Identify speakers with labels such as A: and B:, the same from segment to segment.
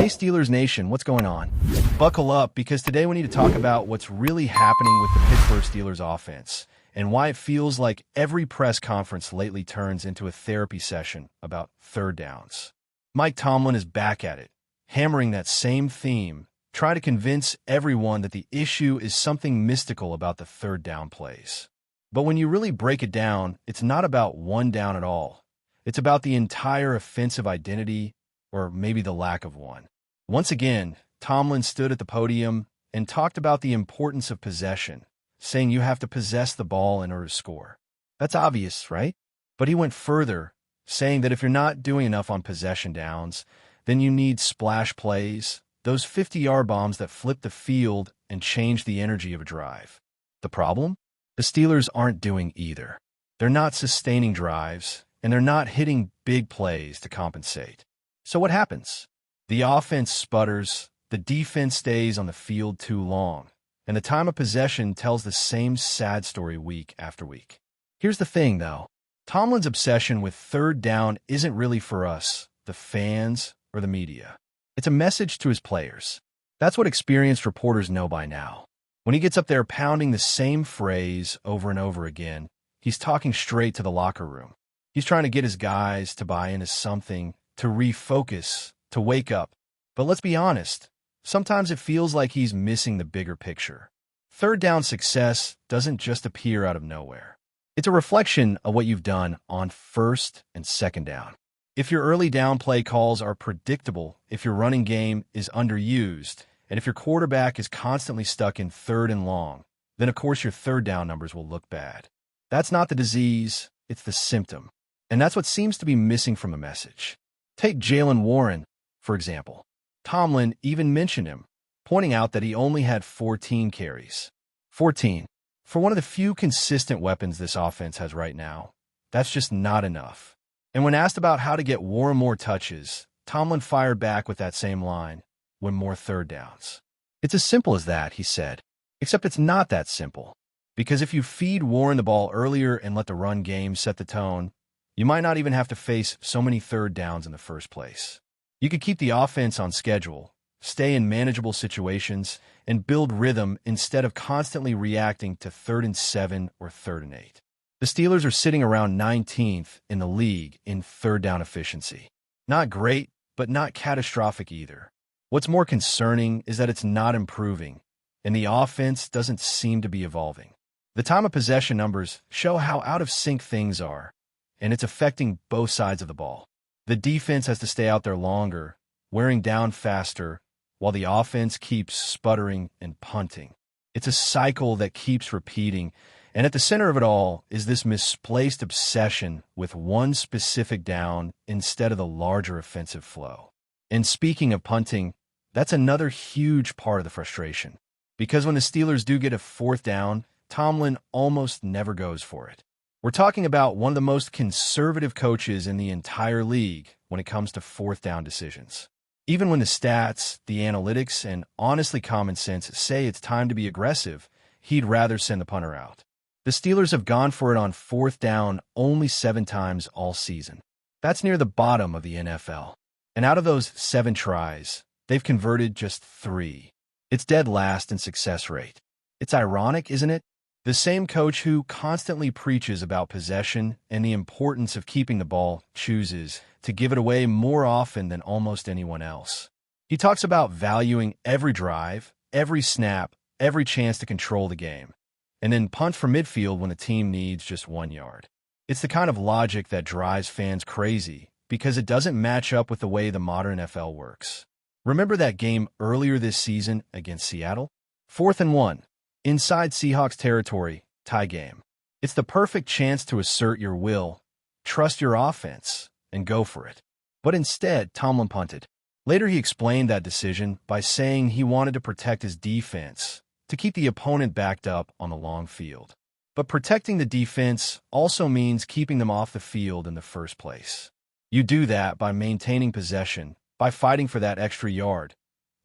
A: Hey Steelers Nation, what's going on? Buckle up because today we need to talk about what's really happening with the Pittsburgh Steelers offense and why it feels like every press conference lately turns into a therapy session about third downs. Mike Tomlin is back at it, hammering that same theme, trying to convince everyone that the issue is something mystical about the third down plays. But when you really break it down, it's not about one down at all. It's about the entire offensive identity, or maybe the lack of one. Once again, Tomlin stood at the podium and talked about the importance of possession, saying you have to possess the ball in order to score. That's obvious, right? But he went further, saying that if you're not doing enough on possession downs, then you need splash plays, those 50-yard bombs that flip the field and change the energy of a drive. The problem? The Steelers aren't doing either. They're not sustaining drives, and they're not hitting big plays to compensate. So what happens? The offense sputters, the defense stays on the field too long, and the time of possession tells the same sad story week after week. Here's the thing, though. Tomlin's obsession with third down isn't really for us, the fans, or the media. It's a message to his players. That's what experienced reporters know by now. When he gets up there pounding the same phrase over and over again, he's talking straight to the locker room. He's trying to get his guys to buy into something, to refocus, to wake up. But let's be honest, sometimes it feels like he's missing the bigger picture. Third down success doesn't just appear out of nowhere. It's a reflection of what you've done on first and second down. If your early down play calls are predictable, if your running game is underused, and if your quarterback is constantly stuck in third and long, then of course your third down numbers will look bad. That's not the disease, it's the symptom. And that's what seems to be missing from the message. Take Jaylen Warren, for example. Tomlin even mentioned him, pointing out that he only had 14 carries. 14. For one of the few consistent weapons this offense has right now, that's just not enough. And when asked about how to get Warren more touches, Tomlin fired back with that same line, win more third downs. It's as simple as that, he said. Except it's not that simple. Because if you feed Warren the ball earlier and let the run game set the tone, you might not even have to face so many third downs in the first place. You could keep the offense on schedule, stay in manageable situations, and build rhythm instead of constantly reacting to 3rd and 7 or 3rd and 8. The Steelers are sitting around 19th in the league in third down efficiency. Not great, but not catastrophic either. What's more concerning is that it's not improving, and the offense doesn't seem to be evolving. The time of possession numbers show how out of sync things are, and it's affecting both sides of the ball. The defense has to stay out there longer, wearing down faster, while the offense keeps sputtering and punting. It's a cycle that keeps repeating, and at the center of it all is this misplaced obsession with one specific down instead of the larger offensive flow. And speaking of punting, that's another huge part of the frustration. Because when the Steelers do get a fourth down, Tomlin almost never goes for it. We're talking about one of the most conservative coaches in the entire league when it comes to fourth down decisions. Even when the stats, the analytics, and honestly common sense say it's time to be aggressive, he'd rather send the punter out. The Steelers have gone for it on fourth down only 7 times all season. That's near the bottom of the NFL. And out of those 7 tries, they've converted just 3. It's dead last in success rate. It's ironic, isn't it? The same coach who constantly preaches about possession and the importance of keeping the ball chooses to give it away more often than almost anyone else. He talks about valuing every drive, every snap, every chance to control the game, and then punt from midfield when the team needs just 1 yard. It's the kind of logic that drives fans crazy because it doesn't match up with the way the modern NFL works. Remember that game earlier this season against Seattle? 4th and 1. Inside Seahawks territory, tie game. It's the perfect chance to assert your will, trust your offense, and go for it. But instead, Tomlin punted. Later, he explained that decision by saying he wanted to protect his defense, to keep the opponent backed up on the long field. But protecting the defense also means keeping them off the field in the first place. You do that by maintaining possession, by fighting for that extra yard,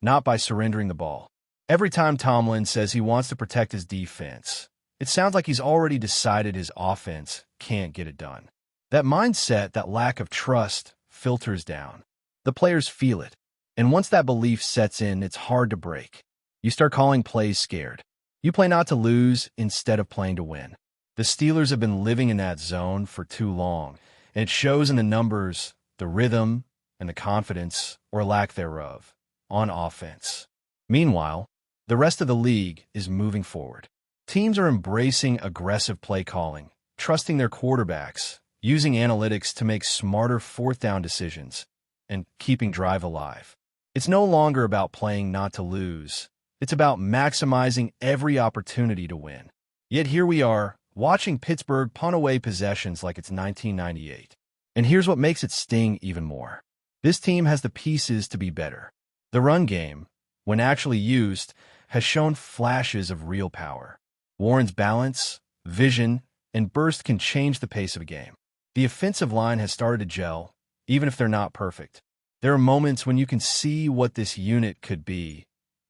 A: not by surrendering the ball. Every time Tomlin says he wants to protect his defense, it sounds like he's already decided his offense can't get it done. That mindset, that lack of trust, filters down. The players feel it. And once that belief sets in, it's hard to break. You start calling plays scared. You play not to lose instead of playing to win. The Steelers have been living in that zone for too long, and it shows in the numbers, the rhythm, and the confidence, or lack thereof, on offense. Meanwhile, the rest of the league is moving forward. Teams are embracing aggressive play calling, trusting their quarterbacks, using analytics to make smarter fourth-down decisions, and keeping drive alive. It's no longer about playing not to lose. It's about maximizing every opportunity to win. Yet here we are, watching Pittsburgh punt away possessions like it's 1998. And here's what makes it sting even more. This team has the pieces to be better. The run game, when actually used, has shown flashes of real power. Warren's balance, vision, and burst can change the pace of a game. The offensive line has started to gel, even if they're not perfect. There are moments when you can see what this unit could be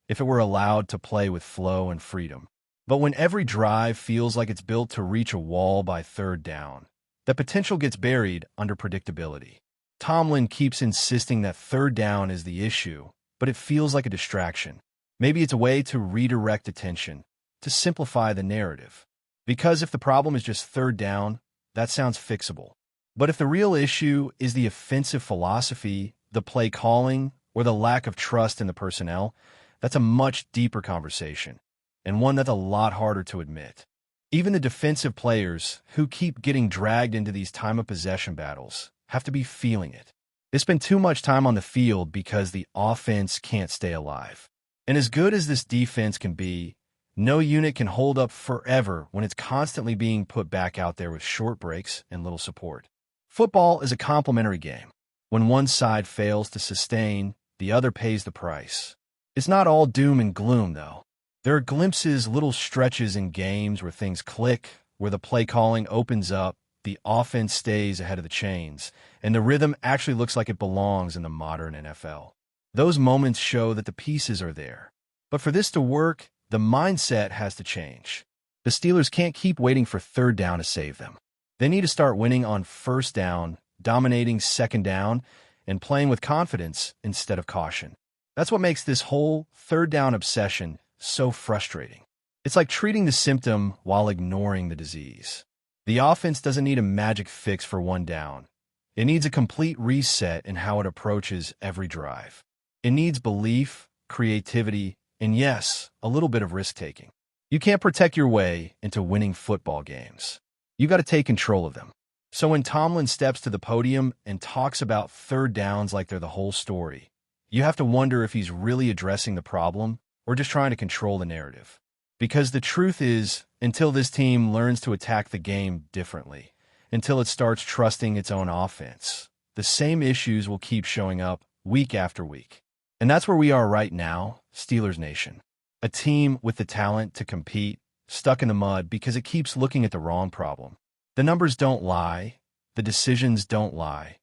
A: if it were allowed to play with flow and freedom. But when every drive feels like it's built to reach a wall by third down, the potential gets buried under predictability. Tomlin keeps insisting that third down is the issue, but it feels like a distraction. Maybe it's a way to redirect attention, to simplify the narrative. Because if the problem is just third down, that sounds fixable. But if the real issue is the offensive philosophy, the play calling, or the lack of trust in the personnel, that's a much deeper conversation, and one that's a lot harder to admit. Even the defensive players, who keep getting dragged into these time-of-possession battles, have to be feeling it. They spend too much time on the field because the offense can't stay alive. And as good as this defense can be, no unit can hold up forever when it's constantly being put back out there with short breaks and little support. Football is a complementary game. When one side fails to sustain, the other pays the price. It's not all doom and gloom, though. There are glimpses, little stretches in games where things click, where the play calling opens up, the offense stays ahead of the chains, and the rhythm actually looks like it belongs in the modern NFL. Those moments show that the pieces are there. But for this to work, the mindset has to change. The Steelers can't keep waiting for third down to save them. They need to start winning on first down, dominating second down, and playing with confidence instead of caution. That's what makes this whole third down obsession so frustrating. It's like treating the symptom while ignoring the disease. The offense doesn't need a magic fix for one down. It needs a complete reset in how it approaches every drive. It needs belief, creativity, and yes, a little bit of risk-taking. You can't protect your way into winning football games. You got to take control of them. So when Tomlin steps to the podium and talks about third downs like they're the whole story, you have to wonder if he's really addressing the problem or just trying to control the narrative. Because the truth is, until this team learns to attack the game differently, until it starts trusting its own offense, the same issues will keep showing up week after week. And that's where we are right now, Steelers Nation. A team with the talent to compete, stuck in the mud because it keeps looking at the wrong problem. The numbers don't lie, the decisions don't lie,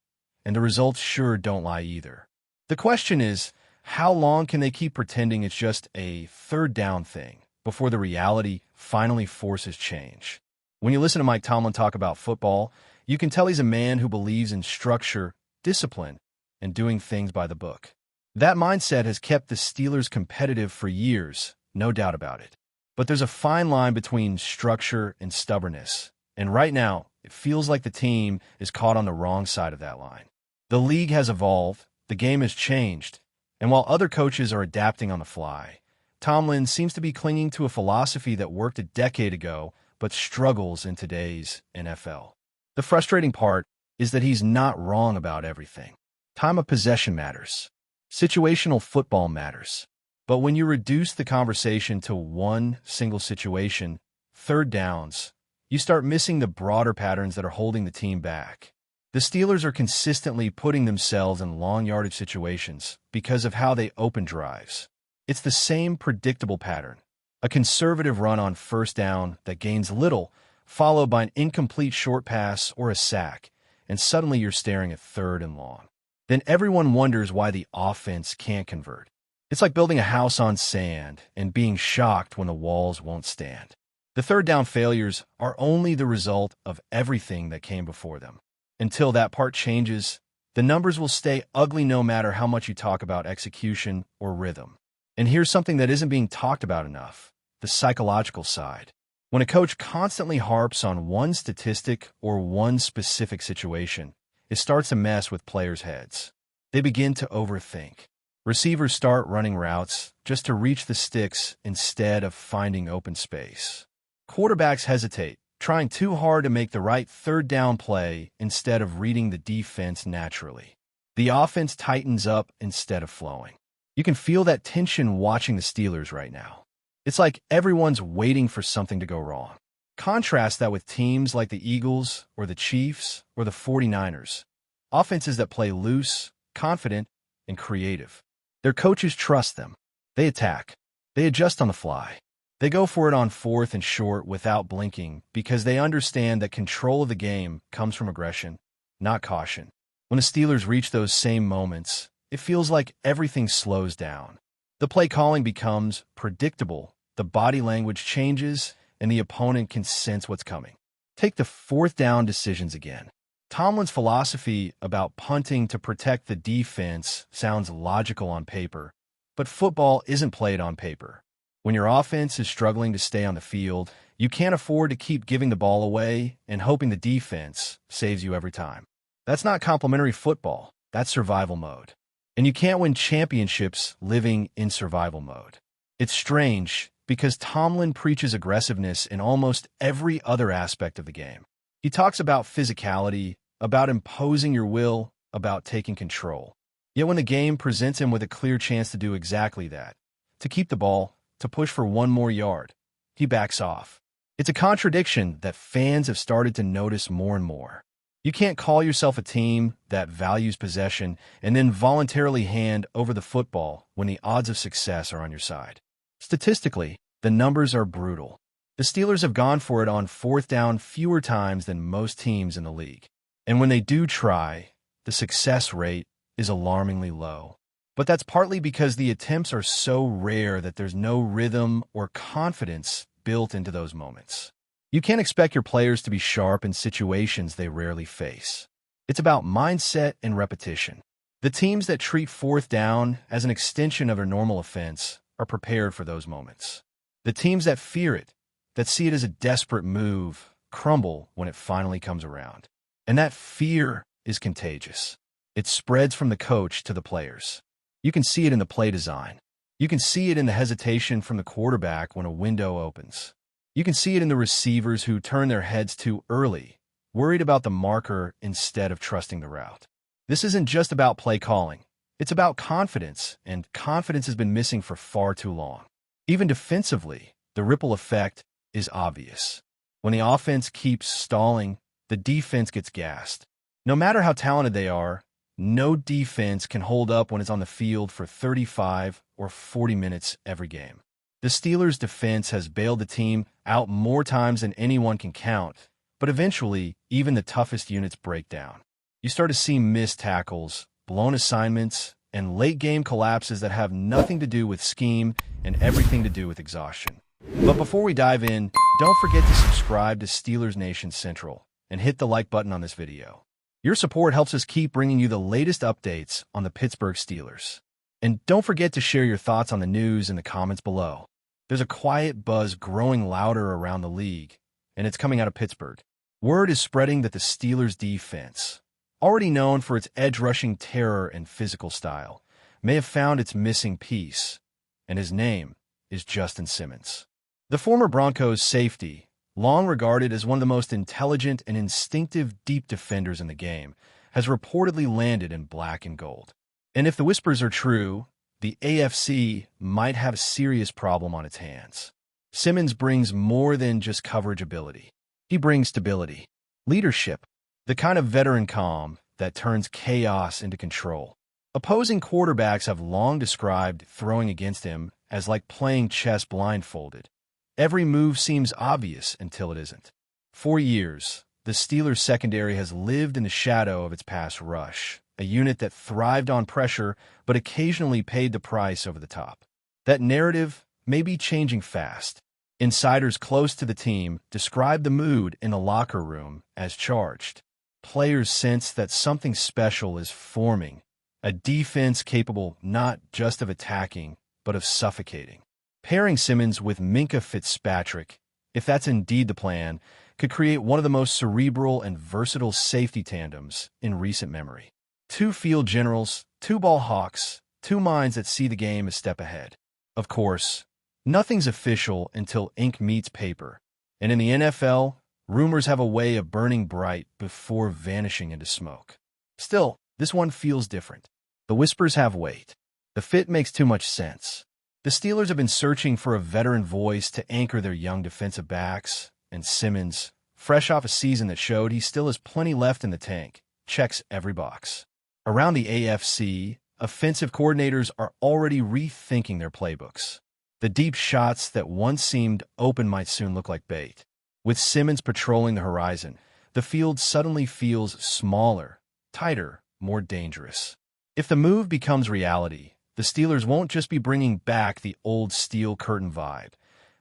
A: and the results sure don't lie either. The question is, how long can they keep pretending it's just a third down thing before the reality finally forces change? When you listen to Mike Tomlin talk about football, you can tell he's a man who believes in structure, discipline, and doing things by the book. That mindset has kept the Steelers competitive for years, no doubt about it. But there's a fine line between structure and stubbornness, and right now, it feels like the team is caught on the wrong side of that line. The league has evolved, the game has changed, and while other coaches are adapting on the fly, Tomlin seems to be clinging to a philosophy that worked a decade ago but struggles in today's NFL. The frustrating part is that he's not wrong about everything. Time of possession matters. Situational football matters. But when you reduce the conversation to one single situation, third downs, you start missing the broader patterns that are holding the team back. The Steelers are consistently putting themselves in long yardage situations because of how they open drives. It's the same predictable pattern. A conservative run on first down that gains little, followed by an incomplete short pass or a sack, and suddenly you're staring at third and long. Then everyone wonders why the offense can't convert. It's like building a house on sand and being shocked when the walls won't stand. The third down failures are only the result of everything that came before them. Until that part changes, The numbers will stay ugly no matter how much you talk about execution or rhythm. And here's something that isn't being talked about enough: the psychological side. When a coach constantly harps on one statistic or one specific situation, it starts to mess with players' heads. They begin to overthink. Receivers start running routes just to reach the sticks instead of finding open space. Quarterbacks hesitate, trying too hard to make the right third down play instead of reading the defense naturally. The offense tightens up instead of flowing. You can feel that tension watching the Steelers right now. It's like everyone's waiting for something to go wrong. Contrast that with teams like the Eagles or the Chiefs or the 49ers. Offenses that play loose, confident, and creative. Their coaches trust them. They attack. They adjust on the fly. They go for it on 4th and short without blinking because they understand that control of the game comes from aggression, not caution. When the Steelers reach those same moments, it feels like everything slows down. The play calling becomes predictable, the body language changes, and the opponent can sense what's coming. Take the 4th down decisions again. Tomlin's philosophy about punting to protect the defense sounds logical on paper, but football isn't played on paper. When your offense is struggling to stay on the field, you can't afford to keep giving the ball away and hoping the defense saves you every time. That's not complimentary football. That's survival mode. And you can't win championships living in survival mode. It's strange because Tomlin preaches aggressiveness in almost every other aspect of the game. He talks about physicality, about imposing your will, about taking control. Yet when the game presents him with a clear chance to do exactly that, to keep the ball, to push for one more yard, he backs off. It's a contradiction that fans have started to notice more and more. You can't call yourself a team that values possession and then voluntarily hand over the football when the odds of success are on your side. Statistically, the numbers are brutal. The Steelers have gone for it on 4th down fewer times than most teams in the league. And when they do try, the success rate is alarmingly low. But that's partly because the attempts are so rare that there's no rhythm or confidence built into those moments. You can't expect your players to be sharp in situations they rarely face. It's about mindset and repetition. The teams that treat 4th down as an extension of their normal offense are prepared for those moments. The teams that fear it, that see it as a desperate move, crumble when it finally comes around. And that fear is contagious. It spreads from the coach to the players. You can see it in the play design. You can see it in the hesitation from the quarterback when a window opens. You can see it in the receivers who turn their heads too early, worried about the marker instead of trusting the route. This isn't just about play calling. It's about confidence, and confidence has been missing for far too long. Even defensively, the ripple effect is obvious. When the offense keeps stalling, the defense gets gassed. No matter how talented they are, no defense can hold up when it's on the field for 35 or 40 minutes every game. The Steelers' defense has bailed the team out more times than anyone can count, but eventually, even the toughest units break down. You start to see missed tackles, blown assignments, and late-game collapses that have nothing to do with scheme and everything to do with exhaustion. But before we dive in, don't forget to subscribe to Steelers Nation Central and hit the like button on this video. Your support helps us keep bringing you the latest updates on the Pittsburgh Steelers. And don't forget to share your thoughts on the news in the comments below. There's a quiet buzz growing louder around the league, and it's coming out of Pittsburgh. Word is spreading that the Steelers' defense, already known for its edge-rushing terror and physical style, may have found its missing piece, and his name is Justin Simmons. The former Broncos safety, long regarded as one of the most intelligent and instinctive deep defenders in the game, has reportedly landed in black and gold. And if the whispers are true, the AFC might have a serious problem on its hands. Simmons brings more than just coverage ability. He brings stability, leadership, the kind of veteran calm that turns chaos into control. Opposing quarterbacks have long described throwing against him as like playing chess blindfolded. Every move seems obvious until it isn't. For years, the Steelers' secondary has lived in the shadow of its pass rush, a unit that thrived on pressure but occasionally paid the price over the top. That narrative may be changing fast. Insiders close to the team describe the mood in the locker room as charged. players sense that something special is forming, a defense capable not just of attacking, but of suffocating. Pairing Simmons with Minkah Fitzpatrick, if that's indeed the plan, could create one of the most cerebral and versatile safety tandems in recent memory. Two field generals, two ball hawks, two minds that see the game a step ahead. Of course, nothing's official until ink meets paper, and in the NFL, rumors have a way of burning bright before vanishing into smoke. Still, this one feels different. The whispers have weight. The fit makes too much sense. The Steelers have been searching for a veteran voice to anchor their young defensive backs, and Simmons, fresh off a season that showed he still has plenty left in the tank, checks every box. Around the AFC, offensive coordinators are already rethinking their playbooks. The deep shots that once seemed open might soon look like bait. With Simmons patrolling the horizon, the field suddenly feels smaller, tighter, more dangerous. If the move becomes reality, the Steelers won't just be bringing back the old steel curtain vibe.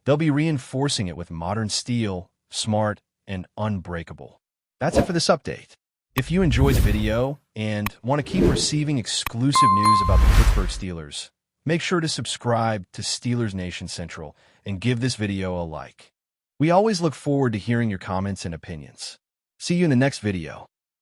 A: They'll be reinforcing it with modern steel, smart, and unbreakable. That's it for this update. If you enjoyed the video and want to keep receiving exclusive news about the Pittsburgh Steelers, make sure to subscribe to Steelers Nation Central and give this video a like. We always look forward to hearing your comments and opinions. See you in the next video.